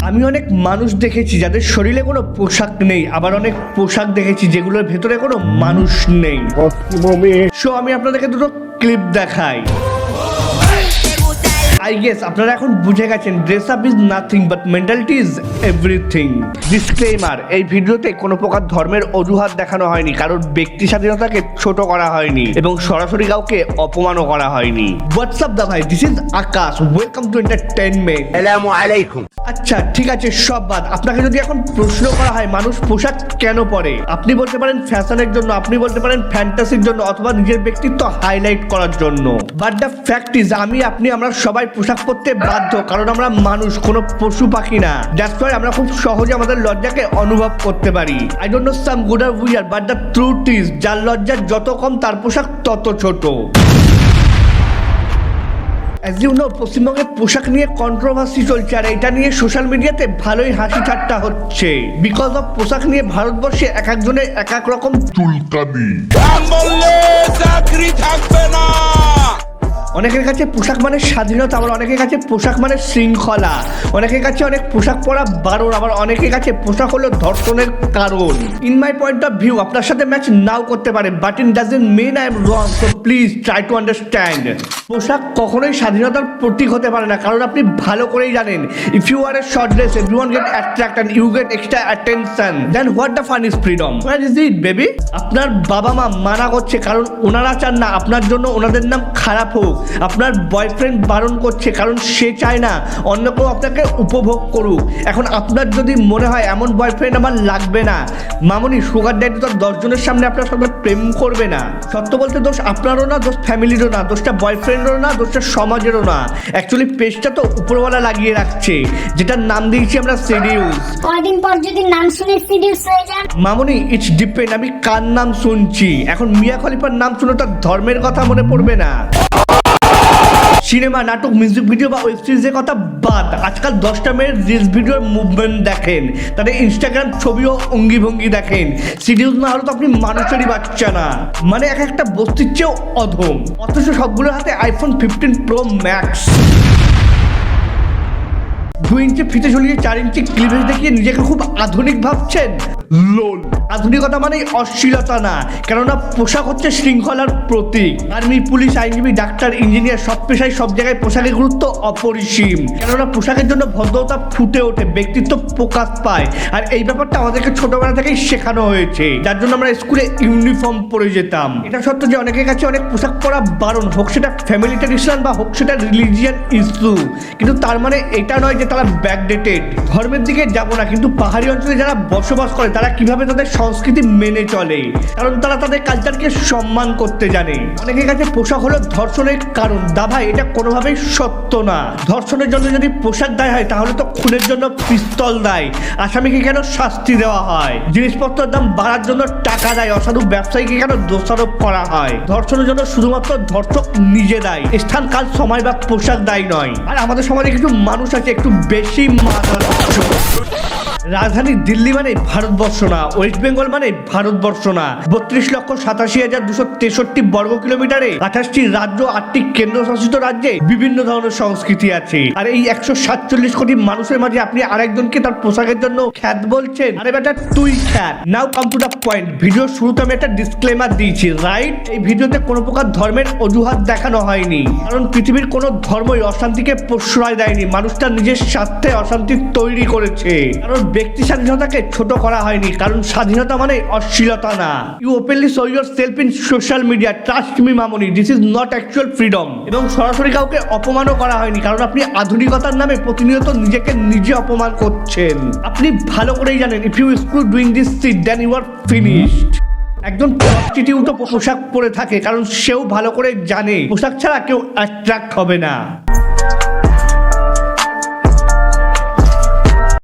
আমি অনেক মানুষ দেখেছি যাদের শরীরে কোনো পোশাক নেই, আবার অনেক পোশাক দেখেছি যেগুলোর ভেতরে কোনো মানুষ নেই। সো আমি আপনাদেরকে দুটো ক্লিপ দেখাই। I guess আপনারা এখন বুঝে গেছেন dress up is nothing but mentality is everything. Disclaimer, এই ভিডিওতে কোনো প্রকার ধর্মের অজুহাত দেখানো হয়নি, কারোর ব্যক্তি স্বাধীনতাকে ছোট করা হয়নি এবং সরাসরি কাউকে অপমানও করা হয়নি। হোয়াটসঅ্যাপ দা ভাই, this is Akash, welcome to entertainment. আসসালামু আলাইকুম। আচ্ছা ঠিক আছে, সব বাদ। আপনাকে যদি এখন প্রশ্ন করা হয় মানুষ পোশাক কেন পরে, আপনি বলতে পারেন ফ্যাশনের জন্য, আপনি বলতে পারেন ফ্যান্টাসির জন্য, অথবা নিজের ব্যক্তিত্ব হাইলাইট করার জন্য। বাট দ্য ফ্যাক্ট ইজ আমরা সবাই পোশাক পরতে বাধ্য, কারণ আমরা মানুষ, কোনো পশু পাখি না। দ্যাটস ওয়াই আমরা খুব সহজে আমাদের লজ্জাকে অনুভব করতে পারি। I don't know some good or wear, but the truth is যার লজ্জা যত কম তার পোশাক তত ছোট। অ্যাজ ইউ নো, পশ্চিমবঙ্গে পোশাক নিয়ে কন্ট্রোভার্সি চলছে, আর এটা নিয়ে সোশ্যাল মিডিয়াতে ভালোই হাসি ঠাট্টা হচ্ছে। বিকজ অফ পোশাক নিয়ে ভারতবর্ষে এক একজনের এক এক রকম চুলকানি। চাকরি থাকবে না। অনেকের কাছে পোশাক মানে স্বাধীনতা, আবার অনেকের কাছে পোশাক মানে শৃঙ্খলা। অনেকের কাছে অনেক পোশাক পরা বারণ, আবার অনেকের কাছে পোশাক হলো ধর্ষণের কারণ। In my point of view আপনার সাথে ম্যাচ নাও করতে পারে, but in doesn't mean I am wrong. So please try to understand. পোশাক কখনোই স্বাধীনতার প্রতীক হতে পারে না, কারণ আপনি ভালো করেই জানেন if you are a short dress everyone get attract and you get extra attention, then what the fun is freedom? What is it baby? আপনার বাবা মা মানা করছে কারণ ওনারা চান না আপনার জন্য ওনাদের নাম খারাপ হোক। আপনার বয়ফ্রেন্ড বারণ করছে কারণ সে চায় না অন্য কেউ আপনাকে উপভোগ করুক। এখন আপনার যদি মনে হয় এমন বয়ফ্রেন্ড আমার লাগবে না, মামনি সুগার ড্যাডি তো 10 জনের সামনে আপনার সঙ্গে প্রেম করবে না। সত্য বলতে দোষ আপনারও না, দোষ ফ্যামিলিরও না, দোষটা বয়ফ্রেন্ডেরও না, দোষটা সমাজেরও না। অ্যাকচুয়ালি পেজটা তো উপরওয়ালা লাগিয়ে রাখছে, যেটার নাম দিয়েছি আমরা সিডিউস। কয়দিন পর যদি নাম শুনে সিডিউস হয়ে যান মামনি, ইটস ডিপেন্ড আমি কার নাম শুনছি। এখন মিয়া খলিফার নাম শুনে তার ধর্মের কথা মনে পড়বে না। সিনেমা, নাটক, মিউজিক ভিডিও বা ওয়েব সিরিজের কথা বাদ, আজকাল 10টা মেয়ের রিলস ভিডিওর মুভমেন্ট দেখেন, তাদের ইনস্টাগ্রাম ছবি ও অঙ্গি ভঙ্গি দেখেন। সিডিউস না হলে তো আপনি মানুষেরই বাচ্চা না, মানে এক একটা বস্তির চেয়েও অধম। অথচ সবগুলোর হাতে আইফোন 15 প্রো ম্যাক্স। 2 ইঞ্চি ফিতে ঝুলিয়ে 4 ইঞ্চি ক্লিভেজ দেখিয়ে নিজেকে খুব আধুনিক ভাবছেন। লোল। আধুনিকতা মানেই অশ্লীলতা না, কেননা পোশাক হচ্ছে শৃঙ্খলার প্রতীক। আর্মি, পুলিশ, আইনজীবী, ডাক্তার, ইঞ্জিনিয়ার সব পেশায় সব জায়গায় পোশাকের গুরুত্ব অপরিসীম, কেননা পোশাকের জন্য ভদ্রতা ফুটে ওঠে, ব্যক্তিত্ব প্রকাশ পায়। আর এই ব্যাপারটা আমাদেরকে ছোটবেলা থেকেই শেখানো হয়েছে, যার জন্য আমরা স্কুলে ইউনিফর্ম পরে যেতাম। এটা সত্য যে অনেকের কাছে অনেক পোশাক পরা বারণ, হোক সেটা ফ্যামিলি ট্র্যাডিশন বা হোক সেটা রিলিজিয়ান ইস্যু, কিন্তু তার মানে এটা নয় যে তারা ব্যাকডেটেড। ধর্মের দিকে যাবো না, কিন্তু পাহাড়ি অঞ্চলে যারা বসবাস করে তারা কিভাবে তাদের সংস্কৃতি মেনে চলে, কারণ তারা তাদের কালচারকে সম্মান করতে জানে। অনেকের কাছে পোশাক হলো ধর্ষণের কারণ। দাভাই, এটা কোনোভাবেই সত্য না। ধর্ষণের জন্য যদি পোশাক দায় হয় তাহলে তো খুনের জন্য পিস্তল দেয়। আসামিকে কেন শাস্তি দেওয়া হয়? জিনিসপত্রের দাম বাড়ার জন্য টাকা দেয়। অসাধু ব্যবসায়ীকে কেন দোষারোপ করা হয়? ধর্ষণের জন্য শুধুমাত্র ধর্ষক নিজে দেয়, স্থান, কাল, সময় বা পোশাক দায়ী নয়। আর আমাদের সমাজে কিছু মানুষ আছে একটু বেশি মাথার। রাজধানী দিল্লি মানে ভারতবর্ষ না, ওয়েস্ট বেঙ্গল মানে ভারতবর্ষ না। 32,87,263 বর্গ কিলোমিটারে 28টি রাজ্য, 8টি কেন্দ্রশাসিত রাজ্যে বিভিন্ন ধরনের সংস্কৃতি আছে। আর এই 147 কোটি মানুষের মাঝে আপনি আরেকজনকে তার পোশাকের জন্য খ্যাত বলছেন? আরে বেটা, তুই খ্যাত। Now come to the point. Video শুরুতে আমি একটা ডিসক্লেমার দিয়েছি, রাইট? এই ভিডিওতে কোনো প্রকার ধর্মের অজুহাত দেখানো হয়নি, কারণ পৃথিবীর কোনো ধর্মই অশান্তিকে প্রশ্রয় দেয়নি। মানুষটা নিজের স্বার্থে অশান্তি তৈরি করেছে, কারণ ব্যক্তি স্বাধীনতাকে ছোট করা হয়নি, কারণ স্বাধীনতা মানে অশ্লীলতা না। You openly show your self in social media, trust me মামনি, this is not actual freedom. এবং সরাসরি কাউকে অপমানও করা হয়নি, কারণ আপনি আধুনিকতার নামে প্রতিনিয়ত নিজেকে নিজে অপমান করছেন। আপনি ভালো করেই জানেন if you school doing this sit then you are finished. একজন প্রস্টিটিউটও পোশাক পরে থাকে, কারণ সেও ভালো করে জানে পোশাক ছাড়া কেউ অ্যাট্রাক্ট হবে না।